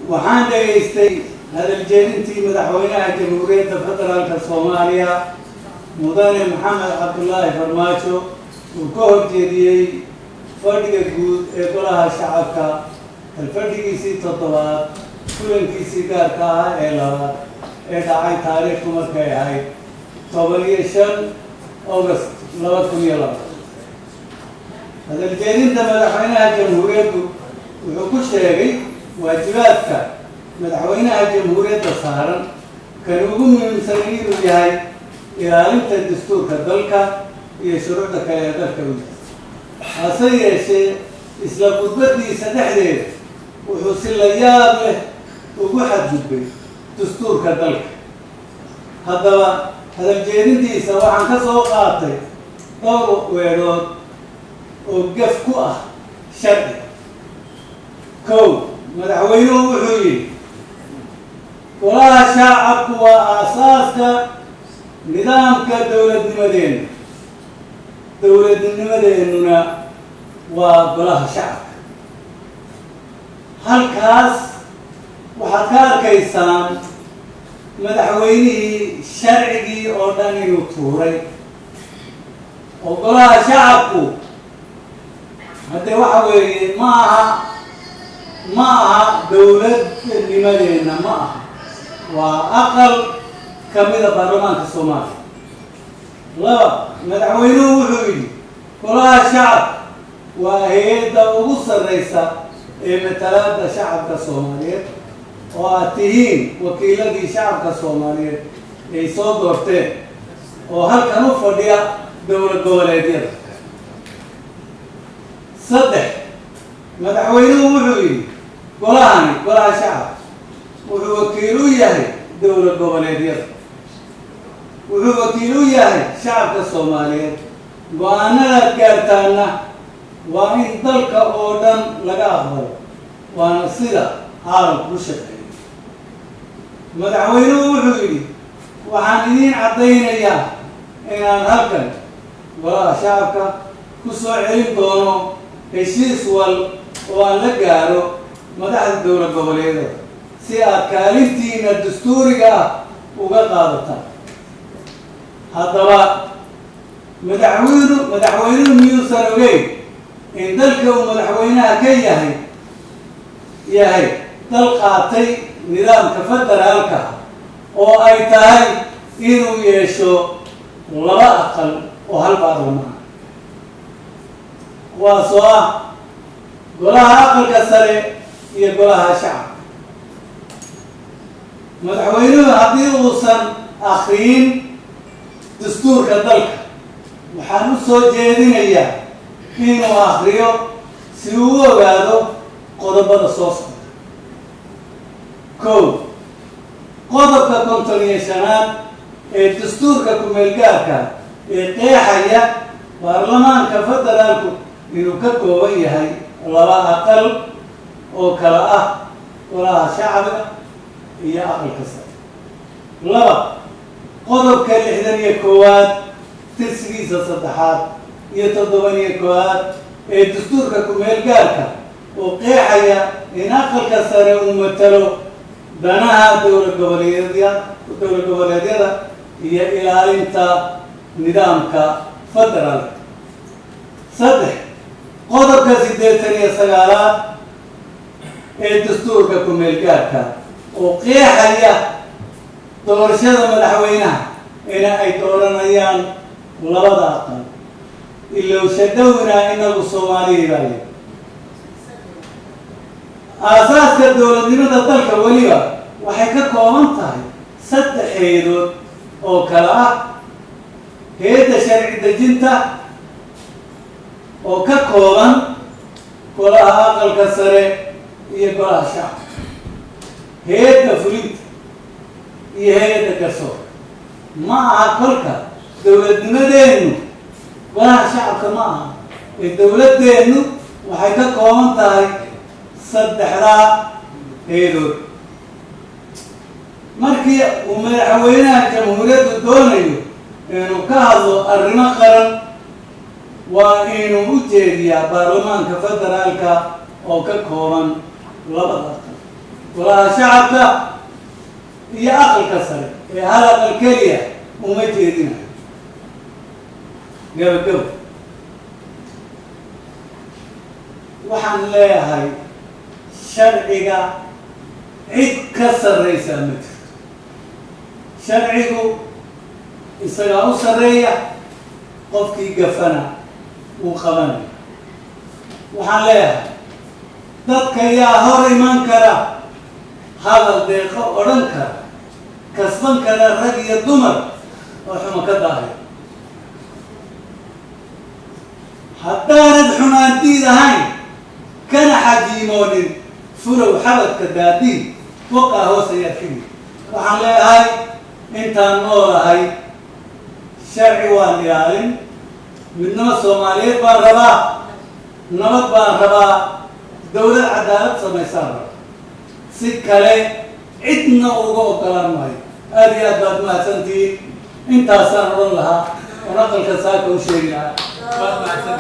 waxaan dhageystay hadaljeedintii madaxweynaha jamhuuriyadda federaalka Soomaaliya mudane Maxamed Cabdullaahi Farmaajo uu ka horjeediyey fadhiga guud ee golaha shacabka fadhigiisii toddobaad kulankiisii gaarka ah ee labaad ee dhacay taariikhdu markay ahayd 15 August 2002 hadaljeedinta madaxweynaha jamhuuriyaddu wuxuu ku sheegay waajibaadka madaxweynaha jamhuuriyadda saaran kan ugu muhiimsan inuu yahay ilaalinta dastuurka dalka iyo shuruucda kale ee dalka u yahay hase yeeshee isla khudbadiisa dhexdeeda wuxuu si la yaab leh ugu xadgudbay dastuurka dalka haddaba hadaljeedintiisa waxaan ka soo qaatay dhowr weerood oo gaf ku ah sharci kow madaxweynuhu wuxuu yidhi golaha shacabku waa aasaaska nidaamka dowladnimadeennuna waa golaha shacabka halkaas waxaad ka arkaysaan madaxweynihii sharcigii oo dhan inuu tuuray oo golaha shacabku haddee waxa weeye ma aha dowladnimadeenna ma aha waa aqal ka mida baarlamaanka Soomaaliya laba madaxweynuhu wuxuu yidhi golaha shacabka waa hay'adda ugu sarreysa ee matalaadda shacabka Soomaaliyeed oo aad tihiin wakiiladii shacabka Soomaaliyeed ay soo doorteen oo halkan u fadhiya dowlad goboleedyada saddex madaxweynuhu wuxuu yidhi golaha shacabka wuxuu wakiil u yahay dowlad goboleedyada wuxuu wakiil u yahay shacabka Soomaaliyeed go'aanadaad gaartaana waa in dalka oo dhan laga aqbalo waana sida caalamku u shaqeeyo madaxweynuhu wuxuu yidhi waxaan idiin caddaynayaa inaan halkan golaha shacabka ku soo celin doono heshiis wal oo aan la gaaro madaxda dowlad goboleedyada si aad kaalintiina dastuuriga ah uga qaadataan haddaba madaxweynuhu miyuusan ogeyn in dalka uu madaxweynaha ka yahay dal qaatay nidaamka federaalka oo ay tahay inuu yeesho laba aqal oo hal baarlamaan kuwaasoo ah golaha aqalka sare iyo golaha shacabka madaxweynuhu haddii uusan akhriyin dastuurka dalka waxaan u soo jeedinayaa inuu akhriyo si uu u ogaado qodobada soo socda kow qodobka 55 ee dastuurka ku-meelgaarka ee qeexaya baarlamaanka federaalku inuu ka kooban yahay laba aqal oo kala ah golaha shacabka iyo aqalka sare laba qodobka 61 tirsigiisa saddexaad iyo 71 ee dastuurka ku-meelgaarka oo qeexaya in aqalka sare uu matalo danaha dowlad goboleedyada iyo ilaalinta nidaamka federaalka saddex qodobka 89 ee dastuurka ku-meelgaarka oo qeexaya doorashada madaxweynaha in ay dooranayaan labada aqal ilowsha dhowna inagu Soomaaliya aasaaska dowladnimada dalka weliba waxay ka kooban tahay saddex hay'adood oo kala ah hay'adda sharci dejinta oo ka kooban golaha aqalka sare iyo golaha shacabka hay'adda fulinta iyo hay'adda garsoorka ma aha kolka dowladnimadeennu golaha shacabka ma aha ee dowladeennu waxay ka kooban tahay saddexdaa hay'adood markii uu madaxweynaha jamhuuriyaddu doonayo inuu ka hadlo arrimo qaran waa inuu u jeediyaa baarlamaanka federaalka oo ka kooban labada aqal ولا شعبك هي أقل كسر هذا أقل كلية ومجهدنا قبل وحن لا هاي شرعي عد كسر رئيس المجلس شرعي إسرائيل سرية قفكي قفنا وخمنا وحن لا dadka yaa hor iman kara hadal deeqo odhan kara kasban kara rag iyo dumar oo xumo ka daahay haddaanad xumaantiid ahayn kana xajiimoonin fulow xabadka daadiid waqaa hoos ayaa timi waxaan leeyahay intaan noolahay sharci waan ilaalin midnimo soomaaliyeed baan rabaa nabad baan rabaa دولة عدالة سميسارة سكالي عدنا وقوة كلام ماي هذه أدبات ما سنتي انت سنرون لها ونقل كساك وشيرها